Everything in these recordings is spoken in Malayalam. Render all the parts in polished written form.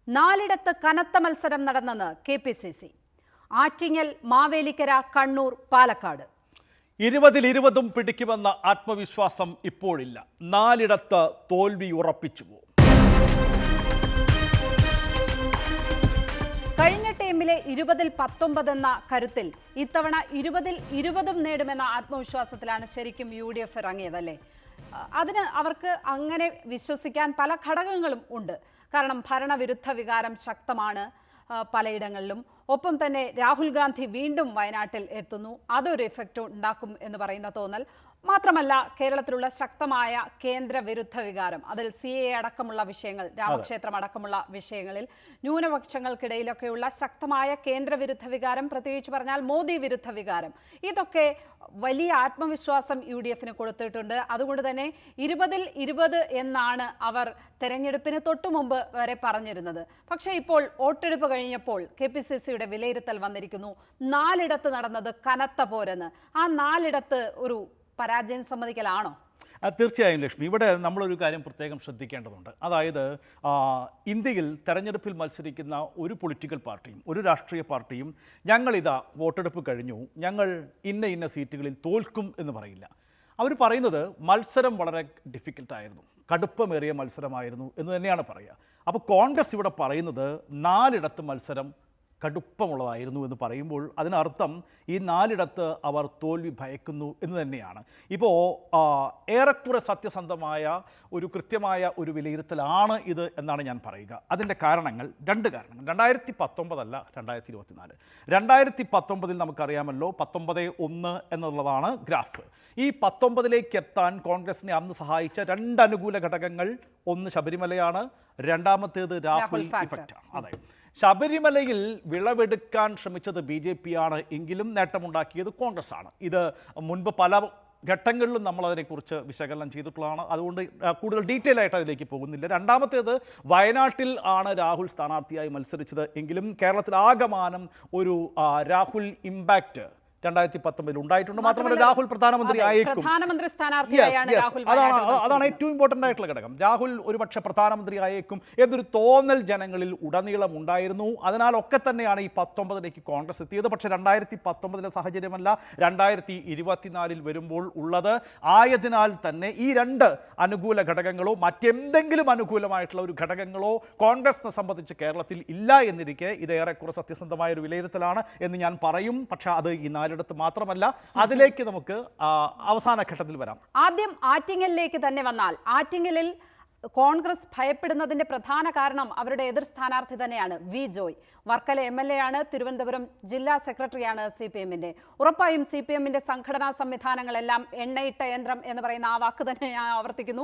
നാലിടത്ത് കനത്ത മത്സരം നടന്നെന്ന് KPCC. ആറ്റിങ്ങൽ, മാവേലിക്കര, കണ്ണൂർ, പാലക്കാട്. 20-20 പിടിക്കുമെന്ന ആത്മവിശ്വാസം ഇപ്പോഴില്ല. നാലിടത്ത് തോൽവി ഉറപ്പിച്ചു. കഴിഞ്ഞ ടീമിലെ 20-19 എന്ന കരുത്തിൽ ഇത്തവണ 20-20 നേടുമെന്ന ആത്മവിശ്വാസത്തിലാണ് ശരിക്കും UDF ഇറങ്ങിയതല്ലേ. അതിന് അവർക്ക് അങ്ങനെ വിശ്വസിക്കാൻ പല ഘടകങ്ങളും ഉണ്ട്. കാരണം ഭരണവിരുദ്ധ വികാരം ശക്തമാണ് പലയിടങ്ങളിലും. ഒപ്പം തന്നെ രാഹുൽ ഗാന്ധി വീണ്ടും വയനാട്ടിൽ എത്തുന്നു, അതൊരു എഫക്റ്റ് ഉണ്ടാക്കും എന്ന് പറയുന്ന തോന്നൽ മാത്രമല്ല, കേരളത്തിലുള്ള ശക്തമായ കേന്ദ്ര വിരുദ്ധ വികാരം, അതിൽ CAA അടക്കമുള്ള വിഷയങ്ങൾ, രാമക്ഷേത്രം അടക്കമുള്ള വിഷയങ്ങളിൽ ന്യൂനപക്ഷങ്ങൾക്കിടയിലൊക്കെയുള്ള ശക്തമായ കേന്ദ്ര വിരുദ്ധ വികാരം, പ്രത്യേകിച്ച് പറഞ്ഞാൽ മോദി വിരുദ്ധ വികാരം, ഇതൊക്കെ വലിയ ആത്മവിശ്വാസം UDFന് കൊടുത്തിട്ടുണ്ട്. അതുകൊണ്ട് തന്നെ 20-20 എന്നാണ് അവർ തെരഞ്ഞെടുപ്പിന് തൊട്ടു മുമ്പ് വരെ പറഞ്ഞിരുന്നത്. പക്ഷേ ഇപ്പോൾ വോട്ടെടുപ്പ് കഴിഞ്ഞപ്പോൾ KPCCയുടെ വിലയിരുത്തൽ വന്നിരിക്കുന്നു. 4 ഇടത്ത് നടന്നത് കനത്ത പോരെന്ന്. ആ 4 ഇടത്ത് ഒരു പരാജയം സമ്മതിക്കലാണോ? തീർച്ചയായും ലക്ഷ്മി, ഇവിടെ നമ്മളൊരു കാര്യം പ്രത്യേകം ശ്രദ്ധിക്കേണ്ടതുണ്ട്. അതായത് ഇന്ത്യയിൽ തെരഞ്ഞെടുപ്പിൽ മത്സരിക്കുന്ന ഒരു പൊളിറ്റിക്കൽ പാർട്ടിയും ഒരു രാഷ്ട്രീയ പാർട്ടിയും ഞങ്ങളിതാ വോട്ടെടുപ്പ് കഴിഞ്ഞു, ഞങ്ങൾ ഇന്ന സീറ്റുകളിൽ തോൽക്കും എന്ന് പറയില്ല. അവർ പറയുന്നത് മത്സരം വളരെ ഡിഫിക്കൽട്ടായിരുന്നു, കടുപ്പമേറിയ മത്സരമായിരുന്നു എന്ന് തന്നെയാണ് പറയുക. അപ്പോൾ കോൺഗ്രസ് ഇവിടെ പറയുന്നത് 4 ഇടത്ത് മത്സരം കടുപ്പമുള്ളതായിരുന്നു എന്ന് പറയുമ്പോൾ അതിനർത്ഥം ഈ 4 ഇടത്ത് അവർ തോൽവി ഭയക്കുന്നു എന്ന് തന്നെയാണ്. ഇപ്പോൾ ഏറെക്കുറെ സത്യസന്ധമായ ഒരു കൃത്യമായ ഒരു വിലയിരുത്തലാണ് ഇത് എന്നാണ് ഞാൻ പറയുക. അതിൻ്റെ കാരണങ്ങൾ 2 കാരണങ്ങൾ. 2019 അല്ല, 2024. 2019 നമുക്കറിയാമല്ലോ, 19-1 എന്നുള്ളതാണ് ഗ്രാഫ്. ഈ 19ലേക്ക് എത്താൻ കോൺഗ്രസിനെ അന്ന് സഹായിച്ച 2 അനുകൂല ഘടകങ്ങൾ, ഒന്ന് ശബരിമലയാണ്, രണ്ടാമത്തേത് രാഹുൽ ഇഫക്റ്റാണ്. അതെ, ശബരിമലയിൽ വിളവെടുക്കാൻ ശ്രമിച്ചത് BJP ആണ്, എങ്കിലും നേട്ടമുണ്ടാക്കിയത് കോൺഗ്രസ് ആണ്. ഇത് മുൻപ് പല ഘട്ടങ്ങളിലും നമ്മളതിനെക്കുറിച്ച് വിശകലനം ചെയ്തിട്ടുള്ളതാണ്. അതുകൊണ്ട് കൂടുതൽ ഡീറ്റെയിൽ ആയിട്ട് അതിലേക്ക് പോകുന്നില്ല. രണ്ടാമത്തേത്, വയനാട്ടിൽ ആണ് രാഹുൽ സ്ഥാനാർത്ഥിയായി മത്സരിച്ചത്, എങ്കിലും കേരളത്തിൽ ആകമാനം ഒരു രാഹുൽ ഇമ്പാക്റ്റ് 2019 ഉണ്ടായിട്ടുണ്ട്. മാത്രമല്ല രാഹുൽ പ്രധാനമന്ത്രി ആയേക്കും. അതാണ് ഏറ്റവും ഇമ്പോർട്ടൻ്റ് ആയിട്ടുള്ള ഘടകം. രാഹുൽ ഒരുപക്ഷെ പ്രധാനമന്ത്രി ആയേക്കും എന്നൊരു തോന്നൽ ജനങ്ങളിൽ ഉടനീളം ഉണ്ടായിരുന്നു. അതിനാലൊക്കെ തന്നെയാണ് ഈ 19ലേക്ക് കോൺഗ്രസ് എത്തിയത്. പക്ഷേ 2019 സാഹചര്യമല്ല 2024 വരുമ്പോൾ ഉള്ളത്. ആയതിനാൽ തന്നെ ഈ 2 അനുകൂല ഘടകങ്ങളോ മറ്റെന്തെങ്കിലും അനുകൂലമായിട്ടുള്ള ഒരു ഘടകങ്ങളോ കോൺഗ്രസിനെ സംബന്ധിച്ച് കേരളത്തിൽ ഇല്ല എന്നിരിക്കെ ഇത് ഏറെക്കുറെ സത്യസന്ധമായ ഒരു വിലയിരുത്തലാണ് എന്ന് ഞാൻ പറയും. പക്ഷേ അത് ഈ 4 ഇടത്ത് മാത്രമല്ല, അതിലേക്ക് നമുക്ക് അവസാന ഘട്ടത്തിൽ വരാം. ആദ്യം ആറ്റിങ്ങലിലേക്ക് തന്നെ വന്നാൽ, ആറ്റിങ്ങലിൽ കോൺഗ്രസ് ഭയപ്പെടുന്നതിന്റെ പ്രധാന കാരണം അവരുടെ എതിർ സ്ഥാനാർത്ഥി തന്നെയാണ് വി ജോയ്. വർക്കല MLA ആണ്, തിരുവനന്തപുരം ജില്ലാ സെക്രട്ടറിയാണ് CPM-ന്റെ. ഉറപ്പായും CPM-ന്റെ സംഘടനാ സംവിധാനങ്ങളെല്ലാം എണ്ണയിട്ട യന്ത്രം എന്ന് പറയുന്ന ആ വാക്ക് തന്നെ ഞാൻ ആവർത്തിക്കുന്നു.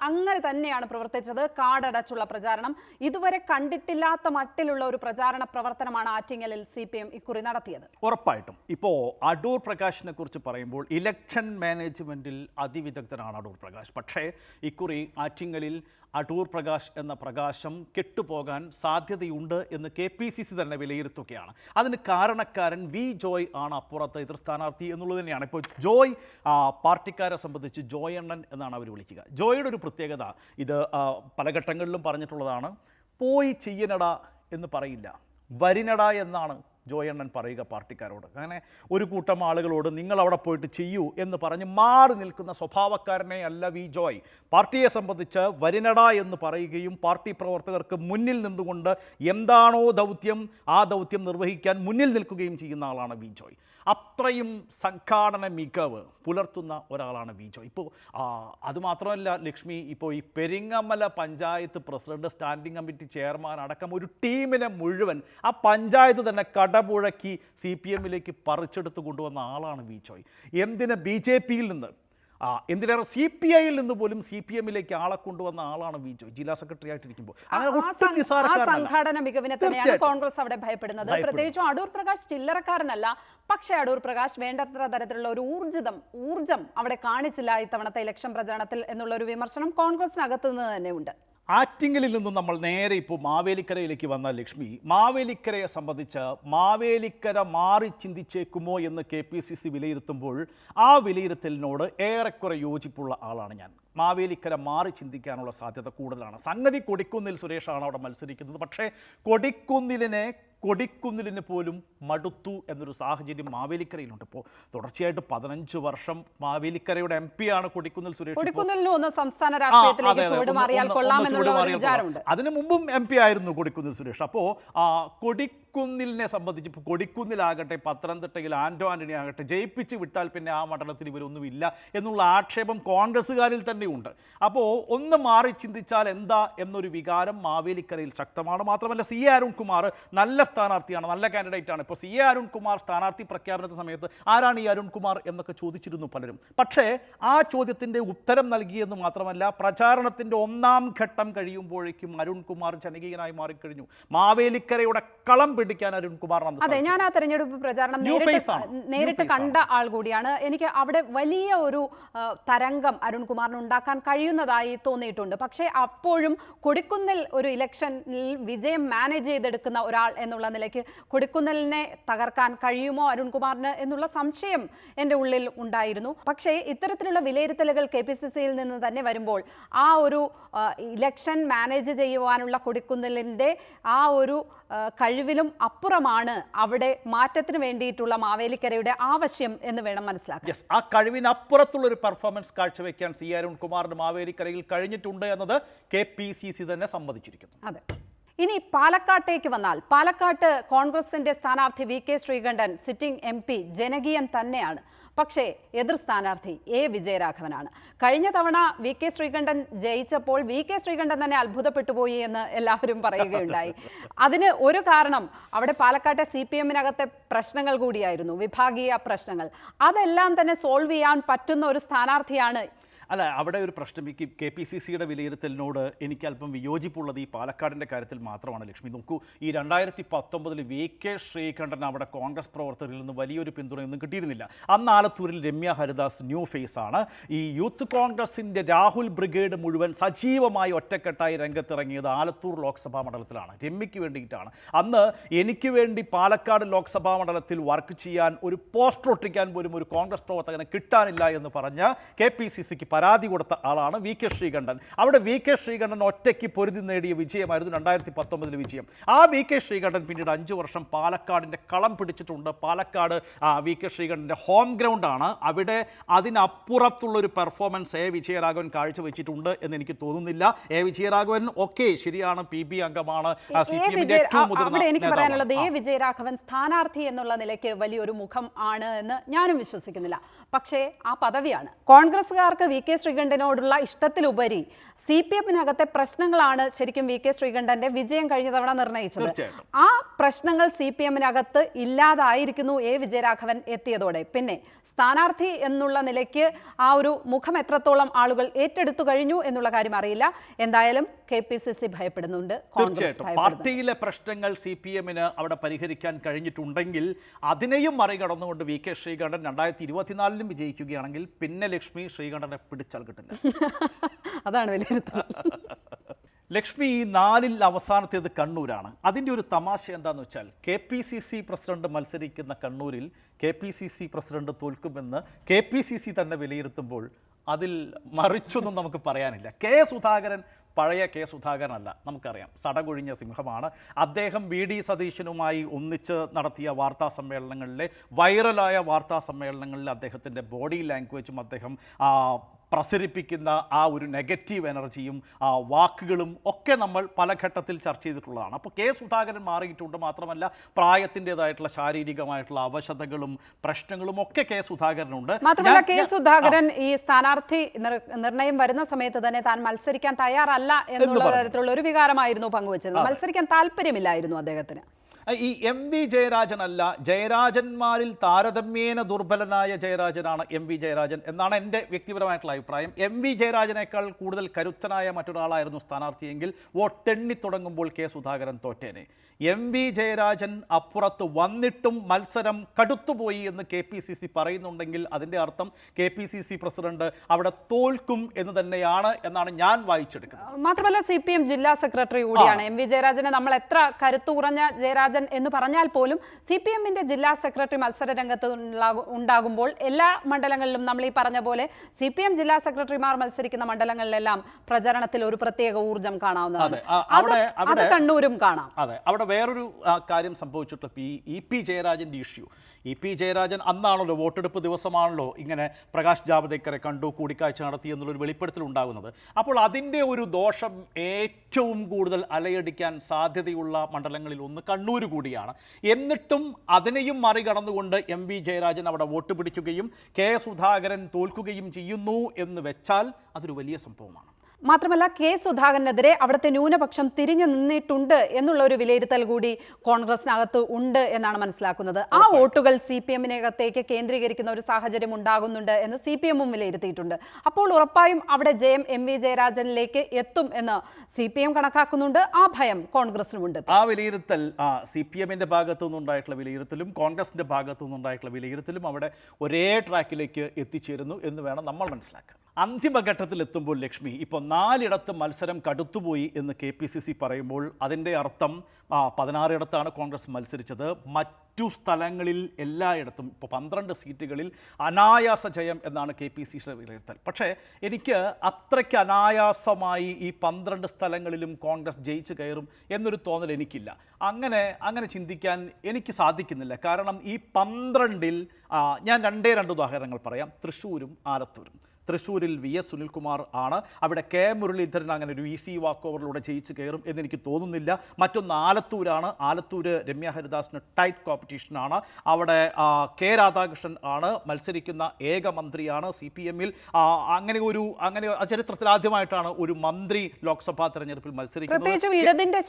അങ്ങനെ തന്നെയാണ് പ്രവർത്തിച്ചത്. കാടടച്ചുള്ള പ്രചാരണം, ഇതുവരെ കണ്ടിട്ടില്ലാത്ത മട്ടിലുള്ള ഒരു പ്രചാരണ പ്രവർത്തനമാണ് ആറ്റിങ്ങലിൽ CPM ഇക്കുറി നടത്തിയത്. ഉറപ്പായിട്ടും. ഇപ്പോൾ അടൂർ പ്രകാശിനെ കുറിച്ച് പറയുമ്പോൾ ഇലക്ഷൻ മാനേജ്മെന്റിൽ അതിവിദഗ്ധനാണ് അടൂർ പ്രകാശ്. പക്ഷേ ഇക്കുറി ആറ്റിങ്ങലിൽ അടൂർ പ്രകാശ് എന്ന പ്രകാശം കെട്ടുപോകാൻ സാധ്യതയുണ്ട് എന്ന് KPCC തന്നെ വിലയിരുത്തുകയാണ്. അതിന് കാരണക്കാരൻ വി ജോയ് ആണ്, അപ്പുറത്ത് എതിർ സ്ഥാനാർത്ഥി എന്നുള്ളത് തന്നെയാണ്. ഇപ്പോൾ ജോയ് പാർട്ടിക്കാരെ സംബന്ധിച്ച് ജോയണ്ണൻ എന്നാണ് അവർ വിളിക്കുക. ജോയുടെ ഒരു പ്രത്യേകത, ഇത് പല ഘട്ടങ്ങളിലും പറഞ്ഞിട്ടുള്ളതാണ്, പോയി ചെയ്യനട എന്ന് പറയില്ല, വരിനട എന്നാണ് ജോയണ്ണൻ പറയുക പാർട്ടിക്കാരോട്. അങ്ങനെ ഒരു കൂട്ടം ആളുകളോട് നിങ്ങൾ അവിടെ പോയിട്ട് ചെയ്യൂ എന്ന് പറഞ്ഞ് മാറി നിൽക്കുന്ന സ്വഭാവക്കാരനെ അല്ല വി ജോയ്. പാർട്ടിയെ സംബന്ധിച്ച് വരിനട എന്ന് പറയുകയും പാർട്ടി പ്രവർത്തകർക്ക് മുന്നിൽ നിന്നുകൊണ്ട് എന്താണോ ദൗത്യം ആ ദൗത്യം നിർവഹിക്കാൻ മുന്നിൽ നിൽക്കുകയും ചെയ്യുന്ന ആളാണ് വി ജോയ്. അത്രയും സംഘാടന മികവ് പുലർത്തുന്ന ഒരാളാണ് വി ജോയ്. ഇപ്പോൾ അതുമാത്രമല്ല ലക്ഷ്മി, ഇപ്പോൾ ഈ Peringamala panchayat president, standing committee chairman അടക്കം ഒരു ടീമിനെ മുഴുവൻ ആ പഞ്ചായത്ത് തന്നെ കടപുഴക്കി CPM-ലേക്ക് പറിച്ചെടുത്ത് കൊണ്ടുവന്ന ആളാണ് വി ജോയ്. എന്തിന് BJP-യിൽ നിന്ന്, എന്തിനേറെ CPI-യിൽ നിന്ന് പോലും CPM-ലേക്ക് ആളെ കൊണ്ടുവന്ന ആളാണ് വി ജോയ്, ജില്ലാ സെക്രട്ടറി ആയിട്ടിരിക്കുമ്പോൾ. സംഘാടന മികവിനെ തന്നെയാണ് കോൺഗ്രസ് അവിടെ ഭയപ്പെടുന്നത്. പ്രത്യേകിച്ചും അടൂർ പ്രകാശ് ചില്ലറക്കാരനല്ല. പക്ഷേ അടൂർ പ്രകാശ് വേണ്ടത്ര തരത്തിലുള്ള ഒരു ഊർജം അവിടെ കാണിച്ചില്ല ഇത്തവണത്തെ ഇലക്ഷൻ പ്രചാരണത്തിൽ എന്നുള്ള ഒരു വിമർശനം കോൺഗ്രസിനകത്തു നിന്ന് തന്നെ ഉണ്ട്. ആറ്റിങ്ങലിൽ നിന്നും നമ്മൾ നേരെ ഇപ്പോൾ മാവേലിക്കരയിലേക്ക് വന്ന ലക്ഷ്മി, മാവേലിക്കരയെ സംബന്ധിച്ച് മാവേലിക്കര മാറി ചിന്തിച്ചേക്കുമോ എന്ന് KPCC വിലയിരുത്തുമ്പോൾ ആ വിലയിരുത്തലിനോട് ഏറെക്കുറെ യോജിപ്പുള്ള ആളാണ് ഞാൻ. മാവേലിക്കര മാറി ചിന്തിക്കാനുള്ള സാധ്യത കൂടുതലാണ്. സംഗതി കൊടിക്കുന്നിൽ സുരേഷാണ് അവിടെ മത്സരിക്കുന്നത്. പക്ഷേ കൊടിക്കുന്നിലിന് പോലും മടുത്തു എന്നൊരു സാഹചര്യം മാവേലിക്കരയിലുണ്ട്. ഇപ്പോൾ തുടർച്ചയായിട്ട് 15 വർഷം മാവേലിക്കരയുടെ MP ആണ് കൊടിക്കുന്നിൽ സുരേഷ്. സംസ്ഥാന രാഷ്ട്രീയത്തിലേക്ക് ചുവടുമാറിയാൽ കൊള്ളാമെന്നുള്ള വിചാരമുണ്ട്. അതിനു മുമ്പും MP ആയിരുന്നു കൊടിക്കുന്നിൽ സുരേഷ്. അപ്പോൾ കൊടിക്കുന്നിലിനെ സംബന്ധിച്ച് ഇപ്പോൾ കൊടിക്കുന്നിലാകട്ടെ, പത്തനംതിട്ടയിൽ ആന്റോ ആന്റണി ആകട്ടെ, ജയിപ്പിച്ച് വിട്ടാൽ പിന്നെ ആ മണ്ഡലത്തിൽ ഇവരൊന്നുമില്ല എന്നുള്ള ആക്ഷേപം കോൺഗ്രസ്സുകാരിൽ തന്നെയുണ്ട്. അപ്പോൾ ഒന്ന് മാറി ചിന്തിച്ചാൽ എന്താ എന്നൊരു വികാരം മാവേലിക്കരയിൽ ശക്തമാണ്. മാത്രമല്ല CA അരുൺകുമാർ നല്ല സ്ഥാനാർത്ഥിയാണ്, നല്ല കാൻഡിഡേറ്റ് ആണ്. ഇപ്പോൾ CA അരുൺകുമാർ സ്ഥാനാർത്ഥി പ്രഖ്യാപനത്തിന് സമയത്ത് ആരാണ് ഈ അരുൺകുമാർ എന്നൊക്കെ ചോദിച്ചിരുന്നു പലരും. പക്ഷേ ആ ചോദ്യത്തിൻ്റെ ഉത്തരം നൽകിയെന്ന് മാത്രമല്ല, പ്രചാരണത്തിൻ്റെ 1ാം ഘട്ടം കഴിയുമ്പോഴേക്കും അരുൺകുമാർ ജനകീയനായി മാറിക്കഴിഞ്ഞു. മാവേലിക്കരയുടെ കളം പിടിക്കാൻ അരുൺകുമാർ. അതെ, ഞാൻ ആ തെരഞ്ഞെടുപ്പ് പ്രചാരണം നേരിട്ട് കണ്ട ആൾ കൂടിയാണ്. എനിക്ക് അവിടെ വലിയ ഒരു തരംഗം അരുൺകുമാറിന് ഉണ്ടാക്കാൻ കഴിയുന്നതായി തോന്നിയിട്ടുണ്ട്. പക്ഷേ അപ്പോഴും കൊടിക്കുന്നിൽ ഒരു ഇലക്ഷനിൽ വിജയം മാനേജ് ചെയ്തെടുക്കുന്ന ഒരാൾ എന്നുള്ള നിലയ്ക്ക് കൊടിക്കുന്നിലിനെ തകർക്കാൻ കഴിയുമോ അരുൺകുമാറിന് എന്നുള്ള സംശയം എൻ്റെ ഉള്ളിൽ ഉണ്ടായിരുന്നു. പക്ഷേ ഇത്തരത്തിലുള്ള വിലയിരുത്തലുകൾ KPCCയിൽ നിന്ന് തന്നെ വരുമ്പോൾ ആ ഒരു ഇലക്ഷൻ മാനേജ് ചെയ്യുവാനുള്ള കൊടിക്കുന്നിലിൻ്റെ ആ ഒരു കഴിവിലും അപ്പുറമാണ് അവിടെ മാറ്റത്തിന് വേണ്ടിയിട്ടുള്ള മാവേലിക്കരയുടെ ആവശ്യം എന്ന് വേണം മനസ്സിലാക്കാൻ. ആ കഴിവിനപ്പുറത്തുള്ളൊരു പെർഫോമൻസ് കാഴ്ചവെക്കാൻ CA അരുൺകുമാറിന് മാവേലിക്കരയിൽ കഴിഞ്ഞിട്ടുണ്ട് എന്നത് KPCC തന്നെ സമ്മതിച്ചിരിക്കുന്നു. അതെ. ഇനി പാലക്കാട്ടേക്ക് വന്നാൽ, പാലക്കാട്ട് കോൺഗ്രസിന്റെ സ്ഥാനാർത്ഥി VK ശ്രീകണ്ഠൻ സിറ്റിംഗ് MP ജനകീയൻ തന്നെയാണ്. പക്ഷേ എതിർ സ്ഥാനാർത്ഥി A വിജയരാഘവനാണ്. കഴിഞ്ഞ തവണ VK ശ്രീകണ്ഠൻ ജയിച്ചപ്പോൾ VK ശ്രീകണ്ഠൻ തന്നെ അത്ഭുതപ്പെട്ടുപോയി എന്ന് എല്ലാവരും പറയുകയുണ്ടായി. അതിന് ഒരു കാരണം അവിടെ പാലക്കാട്ടെ CPM-നകത്തെ പ്രശ്നങ്ങൾ കൂടിയായിരുന്നു, വിഭാഗീയ പ്രശ്നങ്ങൾ. അതെല്ലാം തന്നെ സോൾവ് ചെയ്യാൻ പറ്റുന്ന ഒരു സ്ഥാനാർത്ഥിയാണ്. അല്ല, അവിടെ ഒരു പ്രശ്നം KPCCയുടെ വിലയിരുത്തലിനോട് എനിക്ക് അല്പം വിയോജിപ്പുള്ളത് ഈ പാലക്കാടിൻ്റെ കാര്യത്തിൽ മാത്രമാണ് ലക്ഷ്മി. നോക്കൂ, ഈ 2019 VK ശ്രീകണ്ഠൻ അവിടെ കോൺഗ്രസ് പ്രവർത്തകരിൽ നിന്ന് വലിയൊരു പിന്തുണയൊന്നും കിട്ടിയിരുന്നില്ല. അന്ന് ആലത്തൂരിൽ രമ്യ ഹരിദാസ് ന്യൂ ഫേസ് ആണ്. ഈ യൂത്ത് കോൺഗ്രസിൻ്റെ രാഹുൽ ബ്രിഗേഡ് മുഴുവൻ സജീവമായി ഒറ്റക്കെട്ടായി രംഗത്തിറങ്ങിയത് ആലത്തൂർ ലോക്സഭാ മണ്ഡലത്തിലാണ്, രമ്യയ്ക്ക് വേണ്ടിയിട്ടാണ്. അന്ന് എനിക്ക് വേണ്ടി പാലക്കാട് ലോക്സഭാ മണ്ഡലത്തിൽ വർക്ക് ചെയ്യാൻ ഒരു പോസ്റ്റർ ഒട്ടിക്കാൻ പോലും ഒരു കോൺഗ്രസ് പ്രവർത്തകനെ കിട്ടാനില്ല എന്ന് പറഞ്ഞ് KPCCക്ക് പരാതി കൊടുത്ത ആളാണ് VK ശ്രീകണ്ഠൻ. അവിടെ VK ശ്രീകണ്ഠൻ ഒറ്റയ്ക്ക് പൊരുതി നേടിയ വിജയമായിരുന്നു 2019 വിജയം. ആ VK ശ്രീകണ്ഠൻ പിന്നീട് 5 വർഷം പാലക്കാടിൻ്റെ കളം പിടിച്ചിട്ടുണ്ട്. പാലക്കാട് VK ശ്രീകണ്ഠൻ്റെ ഹോം ഗ്രൗണ്ടാണ്. അവിടെ അതിനപ്പുറത്തുള്ളൊരു പെർഫോമൻസ് A വിജയരാഘവൻ കാഴ്ചവെച്ചിട്ടുണ്ട് എന്ന് എനിക്ക് തോന്നുന്നില്ല. A വിജയരാഘവൻ ശരിയാണ്, PB അംഗമാണ്, അവിടെ എനിക്ക് പറയാനുള്ളത് A വിജയരാഘവൻ സ്ഥാനാർത്ഥി എന്നുള്ള നിലയ്ക്ക് വലിയൊരു മുഖം ആണ് എന്ന് ഞാനും വിശ്വസിക്കുന്നില്ല. പക്ഷേ ആ പദവിയാണ് കോൺഗ്രസ്സുകാർക്ക് VK ശ്രീകണ്ഠനോടുള്ള ഇഷ്ടത്തിലുപരി CPM-നകത്തെ പ്രശ്നങ്ങളാണ് ശരിക്കും VK ശ്രീകണ്ഠന്റെ വിജയം കഴിഞ്ഞ തവണ നിർണ്ണയിച്ചത്. ആ പ്രശ്നങ്ങൾ CPM-നകത്ത് ഇല്ലാതായിരിക്കുന്നു A വിജയരാഘവൻ എത്തിയതോടെ. പിന്നെ സ്ഥാനാർത്ഥി എന്നുള്ള നിലയ്ക്ക് ആ ഒരു മുഖം എത്രത്തോളം ആളുകൾ ഏറ്റെടുത്തു കഴിഞ്ഞു എന്നുള്ള കാര്യം അറിയില്ല. എന്തായാലും KPCC ഭയപ്പെടുന്നുണ്ട്, തീർച്ചയായിട്ടും പാർട്ടിയിലെ പ്രശ്നങ്ങൾ CPM-ന് അവിടെ പരിഹരിക്കാൻ കഴിഞ്ഞിട്ടുണ്ടെങ്കിൽ അതിനെയും മറികടന്നുകൊണ്ട് VK ശ്രീകണ്ഠൻ 2024 വിജയിക്കുകയാണെങ്കിൽ പിന്നെ ലക്ഷ്മി ശ്രീകണ്ഠനെ പിടിച്ചാൽ കിട്ടില്ല. അതാണ് വിലയിരുത്തൽ. ലക്ഷ്മി, ഈ 4-ൽ അവസാനത്തേത് കണ്ണൂരാണ്. അതിൻ്റെ ഒരു തമാശ എന്താണെന്ന് വെച്ചാൽ KPCC പ്രസിഡന്റ് മത്സരിക്കുന്ന കണ്ണൂരിൽ KPCC പ്രസിഡന്റ് തോൽക്കുമെന്ന് KPCC തന്നെ വിലയിരുത്തുമ്പോൾ അതിൽ മറിച്ചൊന്നും നമുക്ക് പറയാനില്ല. സുധാകരൻ പഴയ സുധാകരനല്ല, നമുക്കറിയാം, സടകൊഴിഞ്ഞ സിംഹമാണ്. അദ്ദേഹം VD സതീശനുമായി ഒന്നിച്ച് നടത്തിയ വാർത്താ സമ്മേളനങ്ങളിലെ വൈറലായ വാർത്താ സമ്മേളനങ്ങളിൽ അദ്ദേഹത്തിൻ്റെ ബോഡി ലാംഗ്വേജും അദ്ദേഹം പ്രസരിപ്പിക്കുന്ന ആ ഒരു നെഗറ്റീവ് എനർജിയും വാക്കുകളും ഒക്കെ നമ്മൾ പല ഘട്ടത്തിൽ ചർച്ച ചെയ്തിട്ടുള്ളതാണ്. അപ്പോൾ സുധാകരൻ മാറിയിട്ടുണ്ട്. മാത്രമല്ല പ്രായത്തിൻ്റെതായിട്ടുള്ള ശാരീരികമായിട്ടുള്ള അവശതകളും പ്രശ്നങ്ങളും ഒക്കെ സുധാകരനുണ്ട്. മാത്രമല്ല സുധാകരൻ ഈ സ്ഥാനാർത്ഥി നിർണയം വരുന്ന സമയത്ത് തന്നെ താൻ മത്സരിക്കാൻ തയ്യാറല്ല എന്നുള്ള തരത്തിലുള്ള ഒരു വികാരമായിരുന്നു പങ്കുവച്ചത്. മത്സരിക്കാൻ താല്പര്യമില്ലായിരുന്നു അദ്ദേഹത്തിന്. ഈ എം വി ജയരാജനല്ല, ജയരാജന്മാരിൽ താരതമ്യേന ദുർബലനായ ജയരാജനാണ് എം വി ജയരാജൻ എന്നാണ് എൻ്റെ വ്യക്തിപരമായിട്ടുള്ള അഭിപ്രായം. എം വി ജയരാജനേക്കാൾ കൂടുതൽ കരുത്തനായ മറ്റൊരാളായിരുന്നു സ്ഥാനാർത്ഥിയെങ്കിൽ വോട്ടെണ്ണി തുടങ്ങുമ്പോൾ കെ സുധാകരൻ തോറ്റേനെ. എം വി ജയരാജൻ അപ്പുറത്ത് വന്നിട്ടും മത്സരം കടുത്തുപോയി എന്ന് KPCC പറയുന്നുണ്ടെങ്കിൽ അതിൻ്റെ അർത്ഥം KPCC പ്രസിഡന്റ് അവിടെ തോൽക്കും എന്ന് തന്നെയാണ് എന്നാണ് ഞാൻ വായിച്ചെടുക്കുന്നത്. മാത്രമല്ല CPM ജില്ലാ സെക്രട്ടറി കൂടിയാണ് എം വി ജയരാജനെ. നമ്മൾ എത്ര കരുത്തു കുറഞ്ഞ ജയരാജൻ എന്ന് പറഞ്ഞാൽ പോലും CPMന്റെ ജില്ലാ സെക്രട്ടറി മത്സര രംഗത്ത് ഉണ്ടാകുമ്പോൾ എല്ലാ മണ്ഡലങ്ങളിലും നമ്മൾ ഈ പറഞ്ഞ പോലെ CPM ജില്ലാ സെക്രട്ടറിമാർ മത്സരിക്കുന്ന മണ്ഡലങ്ങളിലെല്ലാം പ്രചരണത്തിൽ ഒരു പ്രത്യേക ഊർജ്ജം കാണാവുന്നതാണ്. അത് കണ്ണൂരും കാണാം. അതെ, അവിടെ വേറൊരു കാര്യം സംഭവിച്ചിട്ടുള്ള EP ജയരാജൻ്റെ ഇഷ്യൂ. EP ജയരാജൻ അന്നാണല്ലോ, വോട്ടെടുപ്പ് ദിവസമാണല്ലോ ഇങ്ങനെ പ്രകാശ് ജാവ്ദേക്കറെ കണ്ടു, കൂടിക്കാഴ്ച നടത്തി എന്നുള്ളൊരു വെളിപ്പെടുത്തൽ ഉണ്ടാകുന്നത്. അപ്പോൾ അതിൻ്റെ ഒരു ദോഷം ഏറ്റവും കൂടുതൽ അലയടിക്കാൻ സാധ്യതയുള്ള മണ്ഡലങ്ങളിൽ ഒന്ന് കണ്ണൂർ കൂടിയാണ്. എന്നിട്ടും അതിനെയും മറികടന്നുകൊണ്ട് എം വി ജയരാജൻ അവിടെ വോട്ട് പിടിക്കുകയും കെ സുധാകരൻ തോൽക്കുകയും ചെയ്യുന്നു എന്ന് വെച്ചാൽ അതൊരു വലിയ സംഭവമാണ്. മാത്രമല്ല കെ സുധാകരനെതിരെ അവിടുത്തെ ന്യൂനപക്ഷം തിരിഞ്ഞു നിന്നിട്ടുണ്ട് എന്നുള്ള ഒരു വിലയിരുത്തൽ കൂടി കോൺഗ്രസിനകത്ത് ഉണ്ട് എന്നാണ് മനസ്സിലാക്കുന്നത്. ആ വോട്ടുകൾ CPMനകത്തേക്ക് കേന്ദ്രീകരിക്കുന്ന ഒരു സാഹചര്യം ഉണ്ടാകുന്നുണ്ട് എന്ന് CPMും വിലയിരുത്തിയിട്ടുണ്ട്. അപ്പോൾ ഉറപ്പായും അവിടെ ജയം എം വി ജയരാജനിലേക്ക് എത്തും എന്ന് CPM കണക്കാക്കുന്നുണ്ട്. ആ ഭയം കോൺഗ്രസിനുമുണ്ട്. ആ വിലയിരുത്തൽ CPMന്റെ ഭാഗത്തു നിന്നുണ്ടായിട്ടുള്ള വിലയിരുത്തലും കോൺഗ്രസിന്റെ ഭാഗത്തു നിന്നുണ്ടായിട്ടുള്ള വിലയിരുത്തലും അവിടെ ഒരേ ട്രാക്കിലേക്ക് എത്തിച്ചേരുന്നു എന്ന് വേണം നമ്മൾ മനസ്സിലാക്കാൻ. അന്തിമഘട്ടത്തിൽ എത്തുമ്പോൾ ലക്ഷ്മി, ഇപ്പോൾ 4 മത്സരം കടുത്തുപോയി എന്ന് KPCC പറയുമ്പോൾ അതിൻ്റെ അർത്ഥം 16 ഇടത്താണ് കോൺഗ്രസ് മത്സരിച്ചത്. മറ്റു സ്ഥലങ്ങളിൽ എല്ലായിടത്തും ഇപ്പോൾ 12 സീറ്റുകളിൽ അനായാസ ജയം എന്നാണ് KPCCയുടെ വിലയിരുത്തൽ. പക്ഷേ എനിക്ക് അത്രയ്ക്ക് അനായാസമായി ഈ 12 സ്ഥലങ്ങളിലും കോൺഗ്രസ് ജയിച്ചു കയറും എന്നൊരു തോന്നൽ എനിക്കില്ല. അങ്ങനെ ചിന്തിക്കാൻ എനിക്ക് സാധിക്കുന്നില്ല. കാരണം ഈ 12-ൽ ഞാൻ 2 ഉദാഹരണങ്ങൾ പറയാം. തൃശ്ശൂരും ആലത്തൂരും. തൃശ്ശൂരിൽ VS സുനിൽകുമാർ ആണ്, അവിടെ K മുരളീധരൻ അങ്ങനെ ഒരു EC വാക്ക് ഓവറിലൂടെ ജയിച്ച് കയറും എന്നെനിക്ക് തോന്നുന്നില്ല. മറ്റൊന്ന് ആലത്തൂരാണ്. ആലത്തൂർ രമ്യ ഹരിദാസിന് ടൈറ്റ് കോമ്പറ്റീഷനാണ്. അവിടെ K രാധാകൃഷ്ണൻ ആണ് മത്സരിക്കുന്ന ഏക മന്ത്രിയാണ്. CPMൽ അങ്ങനെ ചരിത്രത്തിൽ ആദ്യമായിട്ടാണ് ഒരു മന്ത്രി ലോക്സഭാ തെരഞ്ഞെടുപ്പിൽ മത്സരിക്കുന്നത്.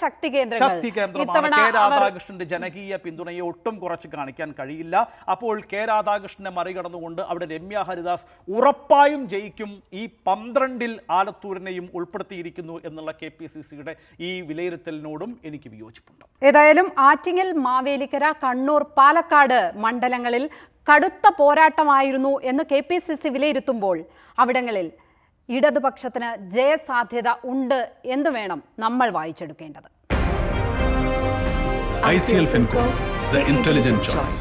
ശക്തി കേന്ദ്രമാണ്. K രാധാകൃഷ്ണന്റെ ജനകീയ പിന്തുണയെ ഒട്ടും കുറച്ച് കാണിക്കാൻ കഴിയില്ല. അപ്പോൾ K രാധാകൃഷ്ണനെ മറികടന്നുകൊണ്ട് അവിടെ രമ്യ ഹരിദാസ് ഉറപ്പായും ജയിക്കും. ഈ 12-ൽ ആലത്തൂരിനെയും ഉൾപ്പെടുത്തിയിരിക്കുന്നു എന്നുള്ള KPCCയുടെ ഈ വിലയിരുത്തലിനോടും എനിക്ക് വിയോജിപ്പുണ്ട്. ഏതായാലും ആറ്റിങ്ങൽ, മാവേലിക്കര, കണ്ണൂർ, പാലക്കാട് മണ്ഡലങ്ങളിൽ കടുത്ത പോരാട്ടമായിരുന്നു എന്ന് KPCC വിലയിരുത്തുമ്പോൾ അവിടങ്ങളിൽ ഇടതുപക്ഷത്തിന് ജയസാധ്യത ഉണ്ട് എന്ന് വേണം നമ്മൾ വായിച്ചെടുക്കേണ്ടത്. ICL Finco, the intelligent choice.